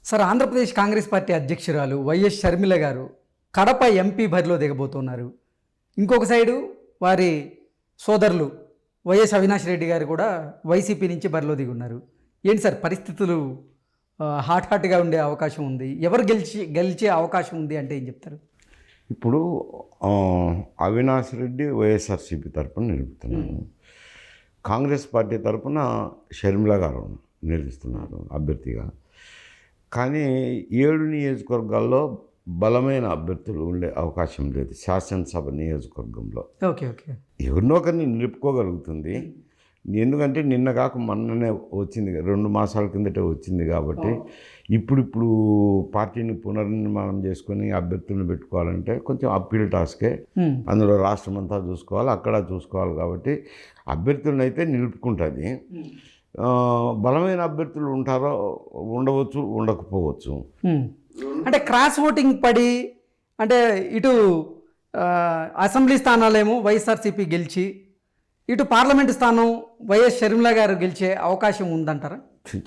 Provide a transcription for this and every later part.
Sir, Andhra Pradesh Congress party అధ్యక్షురాలు YS Sharmila గారు Kadapa MP బరిలో దిగబోతున్నారు. ఇంకొక సైడు వారి సోదరులు వైఎస్ అవినాష్ రెడ్డి గారు కూడా వైసీపీ నుంచి బరిలో దిగున్నారు. ఏంటి సార్ పరిస్థితులు హాట్గా ఉండే అవకాశం ఉంది? ఎవరు గెలిచే అవకాశం ఉంది అంటే ఏం చెప్తారు? ఇప్పుడు అవినాష్ రెడ్డి వైఎస్ఆర్సీపీ తరపున నిలుపుతున్నారు. కాంగ్రెస్ పార్టీ తరపున షర్మిల గారు నిలుస్తున్నారు అభ్యర్థిగా. కానీ 7 నియోజకవర్గాల్లో బలమైన అభ్యర్థులు ఉండే అవకాశం లేదు శాసనసభ నియోజకవర్గంలో. ఓకే ఓకే ఎవరినో ఒకరిని నిలుపుకోగలుగుతుంది. ఎందుకంటే నిన్న కాక మొన్ననే వచ్చింది, 2 మాసాల కిందటే వచ్చింది. కాబట్టి ఇప్పుడు పార్టీని పునర్నిర్మాణం చేసుకొని అభ్యర్థులను పెట్టుకోవాలంటే కొంచెం అప్పీల్ టాస్కే. అందులో రాష్ట్రం అంతా చూసుకోవాలి, అక్కడ చూసుకోవాలి. కాబట్టి అభ్యర్థులను అయితే నిలుపుకుంటుంది. బలమైన అభ్యర్థులు ఉంటారో ఉండవచ్చు, ఉండకపోవచ్చు. అంటే క్రాస్ ఓటింగ్ పడి అంటే ఇటు అసెంబ్లీ స్థానాలేమో వైఎస్ఆర్సీపీ గెలిచి ఇటు పార్లమెంటు స్థానం వైఎస్ షర్మిల గారు గెలిచే అవకాశం ఉందంటారా?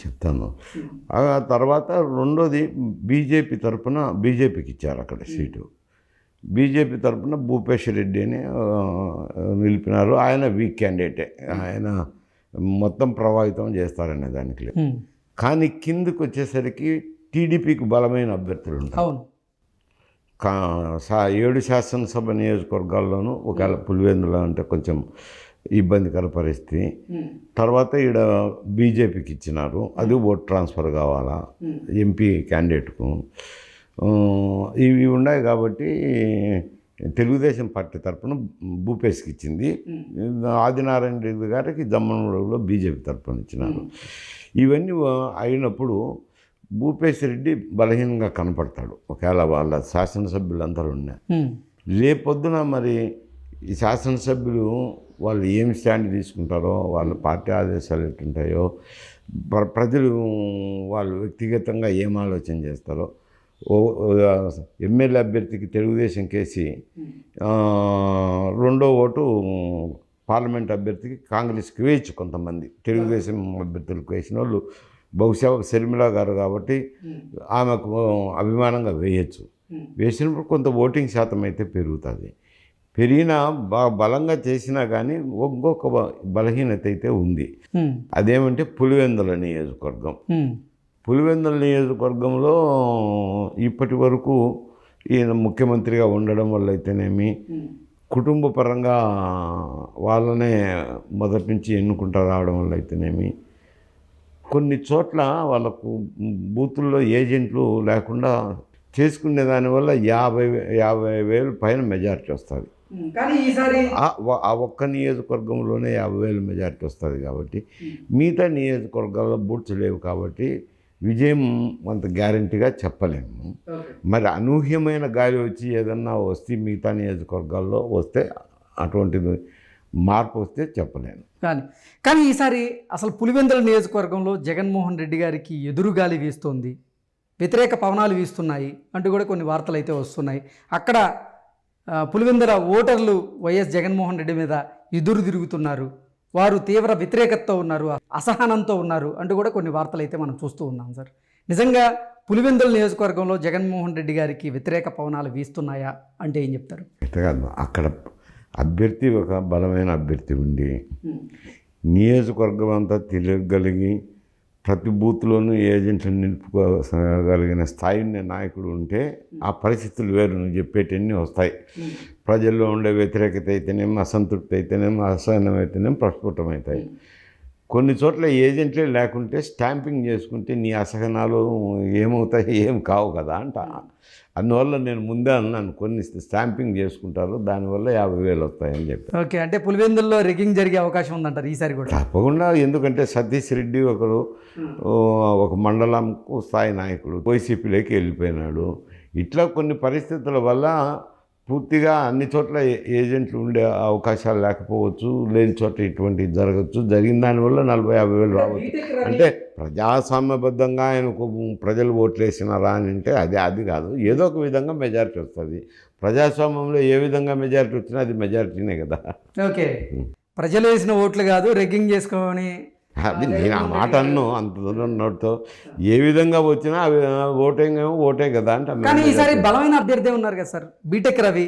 చెప్తాను. ఆ తర్వాత రెండోది బీజేపీ తరఫున బీజేపీకి ఇచ్చారు అక్కడ సీటు. బీజేపీ తరఫున భూపేష్ రెడ్డి అని నిలిపినారు. ఆయన వీక్ క్యాండిడేటే, ఆయన మొత్తం ప్రభావితం చేస్తారనే దానికి లేదు. కానీ కిందకు వచ్చేసరికి టీడీపీకి బలమైన అభ్యర్థులు ఉంటారు. 7 శాసనసభ నియోజకవర్గాల్లోనూ ఒకవేళ పులివెందుల అంటే కొంచెం ఇబ్బందికర పరిస్థితి. తర్వాత ఈడ బీజేపీకి ఇచ్చినారు, అది ఓట్ ట్రాన్స్ఫర్ కావాలా ఎంపీ క్యాండిడేట్కు. ఇవి ఉన్నాయి. కాబట్టి తెలుగుదేశం పార్టీ తరఫున భూపేష్కి ఇచ్చింది. ఆదినారాయణ రెడ్డి గారికి జమ్మనూరులో బీజేపీ తరఫున ఇచ్చినారు. ఇవన్నీ అయినప్పుడు భూపేష్ రెడ్డి బలహీనంగా కనపడతాడు ఒకవేళ వాళ్ళ శాసనసభ్యులందరూ ఉన్నారు. రేపొద్దున మరి ఈ శాసనసభ్యులు వాళ్ళు ఏం స్టాండ్ తీసుకుంటారో, వాళ్ళ పార్టీ ఆదేశాలు ఎట్టుంటాయో, ప్రజలు వాళ్ళు వ్యక్తిగతంగా ఏం ఆలోచన చేస్తారో. ఎమ్మెల్యే అభ్యర్థికి తెలుగుదేశం కేసి రెండో ఓటు పార్లమెంట్ అభ్యర్థికి కాంగ్రెస్కి వేయచ్చు. కొంతమంది తెలుగుదేశం అభ్యర్థులకు వేసిన వాళ్ళు బహుశా షర్మిల గారు కాబట్టి ఆమెకు అభిమానంగా వేయచ్చు. వేసినప్పుడు కొంత ఓటింగ్ శాతం అయితే పెరుగుతుంది. పెరిగినా బలంగా చేసినా కానీ ఇంకొక బలహీనత అయితే ఉంది. అదేమంటే పులివెందుల నియోజకవర్గం. పులివెందుల నియోజకవర్గంలో ఇప్పటి వరకు ఈయన ముఖ్యమంత్రిగా ఉండడం వల్ల అయితేనేమి, కుటుంబ పరంగా వాళ్ళనే మొదటి నుంచి ఎన్నుకుంటూ రావడం వల్ల అయితేనేమి, కొన్ని చోట్ల వాళ్ళకు బూతుల్లో ఏజెంట్లు లేకుండా చేసుకునే దానివల్ల 50,000 పైన మెజారిటీ వస్తుంది. ఆ ఒక్క నియోజకవర్గంలోనే 50,000 మెజారిటీ వస్తుంది. కాబట్టి మిగతా నియోజకవర్గాల్లో బూట్స్ లేవు. కాబట్టి విజయం అంత గ్యారంటీగా చెప్పలేము. మరి అనూహ్యమైన గాలి వచ్చి ఏదన్నా వస్తే మిగతా నియోజకవర్గాల్లో వస్తే అటువంటిది మార్పు వస్తే చెప్పలేను. కానీ ఈసారి అసలు పులివెందుల నియోజకవర్గంలో జగన్మోహన్ రెడ్డి గారికి ఎదురుగాలి వీస్తోంది, వ్యతిరేక పవనాలు వీస్తున్నాయి అంటూ కూడా కొన్ని వార్తలు అయితే వస్తున్నాయి. అక్కడ పులివెందుల ఓటర్లు వైఎస్ జగన్మోహన్ రెడ్డి మీద ఎదురు తిరుగుతున్నారు, వారు తీవ్ర వ్యతిరేకతతో ఉన్నారు, అసహనంతో ఉన్నారు అంటూ కూడా కొన్ని వార్తలు అయితే మనం చూస్తూ ఉన్నాం. సార్, నిజంగా పులివెందుల నియోజకవర్గంలో జగన్మోహన్ రెడ్డి గారికి వ్యతిరేక పవనాలు వీస్తున్నాయా అంటే ఏం చెప్తారు? అక్కడ అభ్యర్థి ఒక బలమైన అభ్యర్థి ఉండి నియోజకవర్గం అంతా తిరగలిగి ప్రతి బూత్లోనూ ఏజెంట్లను నిలుపుకోగలిగిన స్థాయి నాయకుడు ఉంటే ఆ పరిస్థితులు వేరు. నువ్వు చెప్పేటన్నీ వస్తాయి. ప్రజల్లో ఉండే వ్యతిరేకత అయితేనేమో, అసంతృప్తి అయితేనేమో, అసహనం అయితేనేమో ప్రస్ఫుటమవుతాయి. కొన్ని చోట్ల ఏజెంట్లే లేకుంటే స్టాంపింగ్ చేసుకుంటే నీ అసహనాలు ఏమవుతాయి, ఏం కావు కదా అంట. అందువల్ల నేను ముందే అన్నాను, కొన్ని స్టాంపింగ్ చేసుకుంటారు, దానివల్ల 50,000 వస్తాయని చెప్పి. ఓకే, అంటే పులివెందుల్లో రిగ్గింగ్ జరిగే అవకాశం ఉందంటారు ఈసారి కూడా? తప్పకుండా. ఎందుకంటే సతీష్ రెడ్డి ఒక మండలంకు స్థాయి నాయకుడు వైసీపీలోకి వెళ్ళిపోయినాడు. ఇట్లా కొన్ని పరిస్థితుల వల్ల పూర్తిగా అన్ని చోట్ల ఏజెంట్లు ఉండే అవకాశాలు లేకపోవచ్చు, లేని చోట ఇటువంటి జరగచ్చు. జరిగిన దానివల్ల 40,000-50,000 రావచ్చు. అంటే ప్రజాస్వామ్యబద్ధంగా ఆయనకు ప్రజలు ఓట్లు వేసినారా అని అంటే అది కాదు. ఏదో ఒక విధంగా మెజారిటీ వస్తుంది. ప్రజాస్వామ్యంలో ఏ విధంగా మెజారిటీ వచ్చినా అది మెజారిటీనే కదా. ఓకే, ప్రజలు వేసిన ఓట్లు కాదు, రిగ్గింగ్ చేసుకొని అది నేను ఆ మాట అన్ను అంత దూరం నోటితో ఏ విధంగా వచ్చినా అవి ఓటే కదా అంటే కానీ ఈసారి బలమైన అభ్యర్థి ఉన్నారు కదా సార్, బీటెక్ రవి.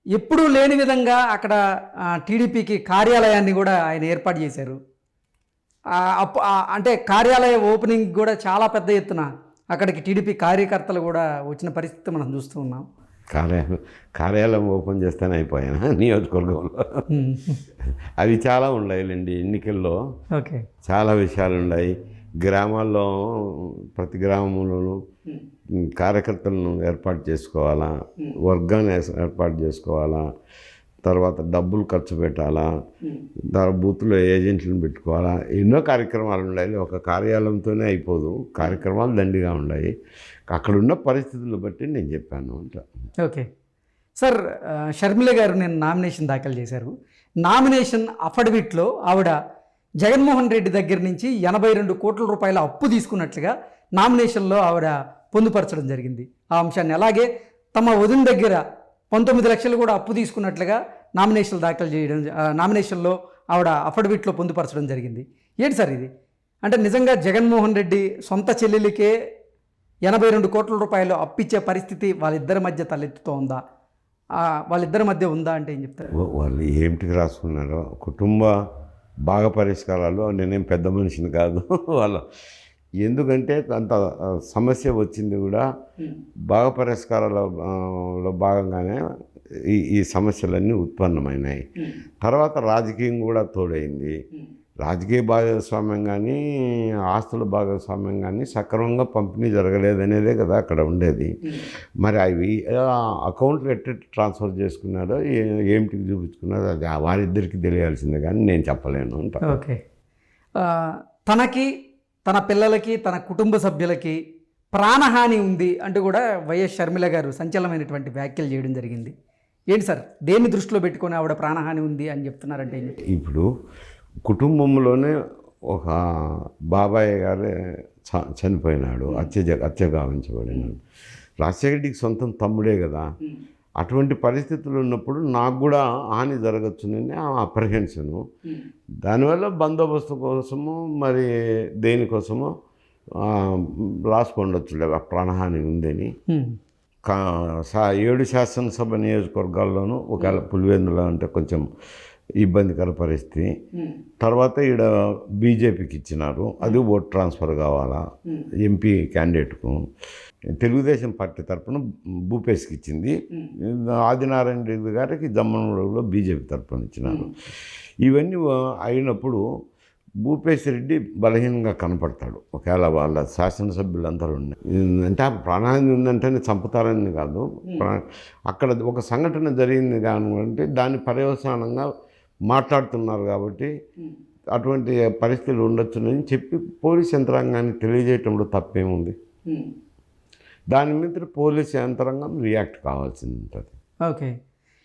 ఎప్పుడూ లేని విధంగా అక్కడ టీడీపీకి కార్యాలయాన్ని కూడా ఆయన ఏర్పాటు చేశారు. అంటే కార్యాలయ ఓపెనింగ్ కూడా చాలా పెద్ద ఎత్తున అక్కడికి టీడీపీ కార్యకర్తలు కూడా వచ్చిన పరిస్థితి మనం చూస్తూ ఉన్నాం. కార్యాలయం ఓపెన్ చేస్తేనే అయిపోయాను నియోజకవర్గంలో. అవి చాలా ఉన్నాయిలేండి ఎన్నికల్లో. ఓకే, చాలా విషయాలు ఉన్నాయి. గ్రామాల్లో ప్రతి గ్రామంలోనూ కార్యకర్తలను ఏర్పాటు చేసుకోవాలా, వర్గాన్ని ఏర్పాటు చేసుకోవాలా, తర్వాత డబ్బులు ఖర్చు పెట్టాలా, బూత్లో ఏజెంట్లను పెట్టుకోవాలా, ఎన్నో కార్యక్రమాలు ఉన్నాయి. ఒక కార్యాలయంతోనే అయిపోదు, కార్యక్రమాలు దండిగా ఉన్నాయి. అక్కడున్న పరిస్థితులను బట్టి నేను చెప్పాను అంట. ఓకే సార్, షర్మిల గారు నేను నామినేషన్ దాఖలు చేశారు. నామినేషన్ అఫిడవిట్లో ఆవిడ జగన్మోహన్ రెడ్డి దగ్గర నుంచి 82 కోట్ల రూపాయల అప్పు తీసుకున్నట్లుగా నామినేషన్లో ఆవిడ పొందుపరచడం జరిగింది ఆ అంశాన్ని. అలాగే తమ వదిన దగ్గర 19 లక్షలు కూడా అప్పు తీసుకున్నట్లుగా నామినేషన్లో ఆవిడ అఫిడవిట్లో పొందుపరచడం జరిగింది. ఏంటి సార్ ఇది? అంటే నిజంగా జగన్మోహన్ రెడ్డి సొంత చెల్లెలికే 82 కోట్ల రూపాయలు అప్పిచ్చే పరిస్థితి వాళ్ళిద్దరి మధ్య తలెత్తుతోందా? వాళ్ళిద్దరి మధ్య ఉందా అంటే ఏం చెప్తారు? వాళ్ళు ఏమిటికి రాసుకున్నారో కుటుంబ బాగా పరిష్కారాలు. నేనేం పెద్ద మనిషిని కాదు వాళ్ళ. ఎందుకంటే అంత సమస్య వచ్చింది కూడా బాగా పరిష్కారాలలో భాగంగానే ఈ సమస్యలన్నీ ఉత్పన్నమైనాయి. తర్వాత రాజకీయం కూడా తోడైంది. రాజకీయ భాగస్వామ్యం కానీ ఆస్తుల భాగస్వామ్యం కానీ సక్రమంగా పంపిణీ జరగలేదనేదే కదా అక్కడ ఉండేది. మరి అవి అకౌంట్లు ఎట్ట ట్రాన్స్ఫర్ చేసుకున్నారో ఏమిటికి చూపించుకున్నారో అది వారిద్దరికి తెలియాల్సిందే కానీ నేను చెప్పలేను అంట. ఓకే, తనకి, తన పిల్లలకి, తన కుటుంబ సభ్యులకి ప్రాణహాని ఉంది అంటూ కూడా వైఎస్ షర్మిల గారు సంచలనమైనటువంటి వ్యాఖ్యలు చేయడం జరిగింది. ఏంటి సార్, దేన్ని దృష్టిలో పెట్టుకొని ఆవిడ ప్రాణహాని ఉంది అని చెప్తున్నారంటే? ఇప్పుడు కుటుంబంలోనే ఒక బాబాయ్ గారు చనిపోయినాడు, హత్య గావించబడినాడు. రాజశేఖర రెడ్డికి సొంతం తమ్ముడే కదా. అటువంటి పరిస్థితులు ఉన్నప్పుడు నాకు కూడా హాని జరగచ్చునని అప్రహెన్షను. దానివల్ల బందోబస్తు కోసము మరి దేనికోసమో రాసుకుండొచ్చు ప్రాణహాని ఉందని. 7 శాసనసభ నియోజకవర్గాల్లోనూ ఒకవేళ పులివెందుల అంటే కొంచెం ఇబ్బందికర పరిస్థితి. తర్వాత ఈడ బీజేపీకి ఇచ్చినారు, అది ఓట్ ట్రాన్స్ఫర్ కావాలా ఎంపీ క్యాండిడేట్కు. తెలుగుదేశం పార్టీ తరఫున భూపేష్కి ఇచ్చింది, ఆదినారాయణ రెడ్డి గారికి జమ్మనగూడలో బీజేపీ తరఫున ఇచ్చినారు. ఇవన్నీ అయినప్పుడు భూపేష్ రెడ్డి బలహీనంగా కనపడతాడు. ఒకవేళ వాళ్ళ శాసనసభ్యులందరూ అంటే ప్రాణహాని ఉందంటేనే చంపుతారని కాదు, అక్కడ ఒక సంఘటన జరిగింది కానుకుంటే దాని పర్యవసానంగా మాట్లాడుతున్నారు కాబట్టి అటువంటి పరిస్థితులు ఉండొచ్చునని చెప్పి పోలీస్ యంత్రాంగాన్ని తెలియజేయటంలో తప్పేముంది? దాని మీద పోలీస్ యంత్రాంగం రియాక్ట్ కావాల్సి ఉంటుంది. ఓకే.